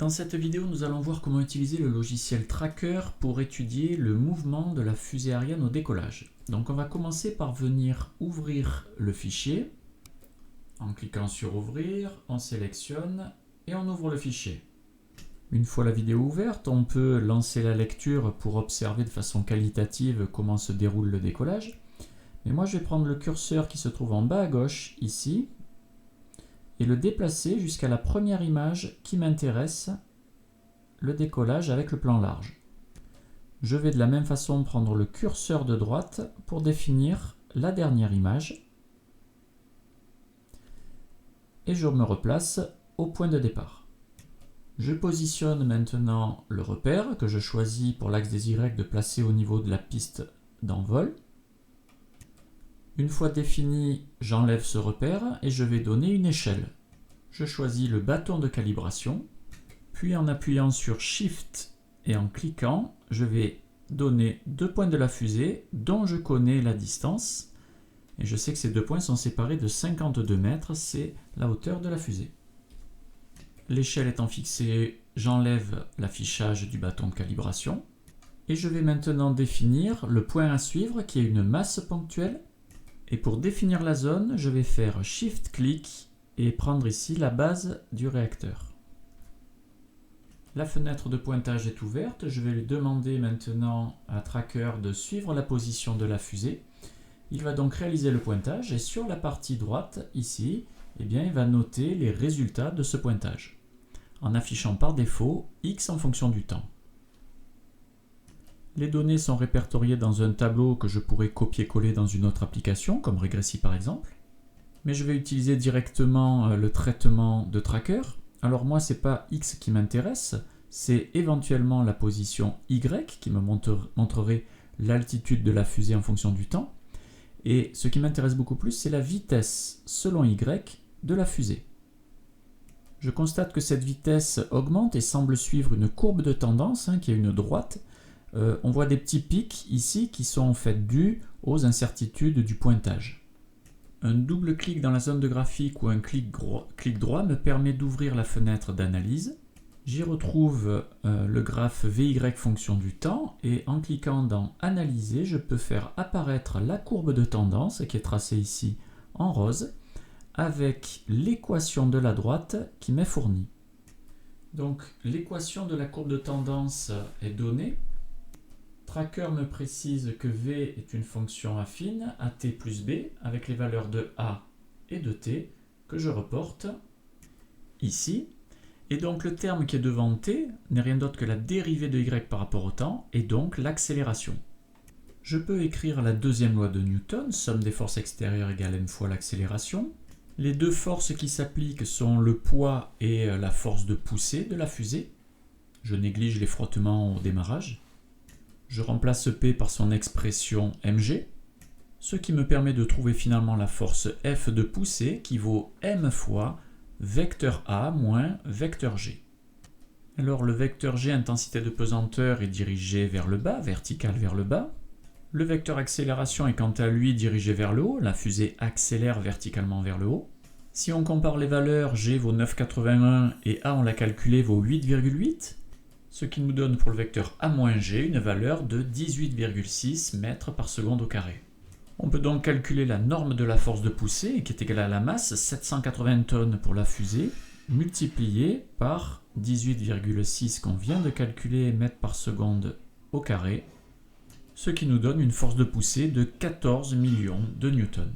Dans cette vidéo, nous allons voir comment utiliser le logiciel Tracker pour étudier le mouvement de la fusée Ariane au décollage. Donc on va commencer par venir ouvrir le fichier. En cliquant sur Ouvrir, on sélectionne et on ouvre le fichier. Une fois la vidéo ouverte, on peut lancer la lecture pour observer de façon qualitative comment se déroule le décollage. Mais moi je vais prendre le curseur qui se trouve en bas à gauche, ici, et le déplacer jusqu'à la première image qui m'intéresse, le décollage avec le plan large. Je vais de la même façon prendre le curseur de droite pour définir la dernière image et je me replace au point de départ. Je positionne maintenant le repère que je choisis pour l'axe des Y de placer au niveau de la piste d'envol. Une fois défini, j'enlève ce repère et je vais donner une échelle. Je choisis le bâton de calibration, puis en appuyant sur Shift et en cliquant, je vais donner 2 points de la fusée dont je connais la distance. Et je sais que ces 2 points sont séparés de 52 mètres, c'est la hauteur de la fusée. L'échelle étant fixée, j'enlève l'affichage du bâton de calibration. Et je vais maintenant définir le point à suivre qui est une masse ponctuelle. Et pour définir la zone, je vais faire Shift-clic et prendre ici la base du réacteur. La fenêtre de pointage est ouverte. Je vais lui demander maintenant à Tracker de suivre la position de la fusée. Il va donc réaliser le pointage et sur la partie droite, ici, eh bien, il va noter les résultats de ce pointage en affichant par défaut X en fonction du temps. Les données sont répertoriées dans un tableau que je pourrais copier-coller dans une autre application, comme Regressi par exemple. Mais je vais utiliser directement le traitement de Tracker. Alors moi, ce n'est pas X qui m'intéresse, c'est éventuellement la position Y qui me montrerait l'altitude de la fusée en fonction du temps. Et ce qui m'intéresse beaucoup plus, c'est la vitesse selon Y de la fusée. Je constate que cette vitesse augmente et semble suivre une courbe de tendance, qui est une droite. On voit des petits pics ici qui sont en fait dus aux incertitudes du pointage. Un double clic dans la zone de graphique ou un clic droit me permet d'ouvrir la fenêtre d'analyse. J'y retrouve le graphe VY fonction du temps et en cliquant dans Analyser, je peux faire apparaître la courbe de tendance qui est tracée ici en rose avec l'équation de la droite qui m'est fournie. Donc l'équation de la courbe de tendance est donnée. Tracker me précise que V est une fonction affine à t plus b avec les valeurs de a et de t que je reporte ici. Et donc le terme qui est devant t n'est rien d'autre que la dérivée de y par rapport au temps et donc l'accélération. Je peux écrire la deuxième loi de Newton, somme des forces extérieures égale m fois l'accélération. Les deux forces qui s'appliquent sont le poids et la force de poussée de la fusée. Je néglige les frottements au démarrage. Je remplace P par son expression mg, ce qui me permet de trouver finalement la force F de poussée qui vaut m fois vecteur A moins vecteur G. Alors le vecteur G, intensité de pesanteur, est dirigé vers le bas, vertical vers le bas. Le vecteur accélération est quant à lui dirigé vers le haut, la fusée accélère verticalement vers le haut. Si on compare les valeurs, G vaut 9,81 et A on l'a calculé vaut 8,8, ce qui nous donne pour le vecteur A-G une valeur de 18,6 mètres par seconde au carré. On peut donc calculer la norme de la force de poussée, qui est égale à la masse, 780 tonnes pour la fusée, multipliée par 18,6 qu'on vient de calculer mètres par seconde au carré, ce qui nous donne une force de poussée de 14 millions de newtons.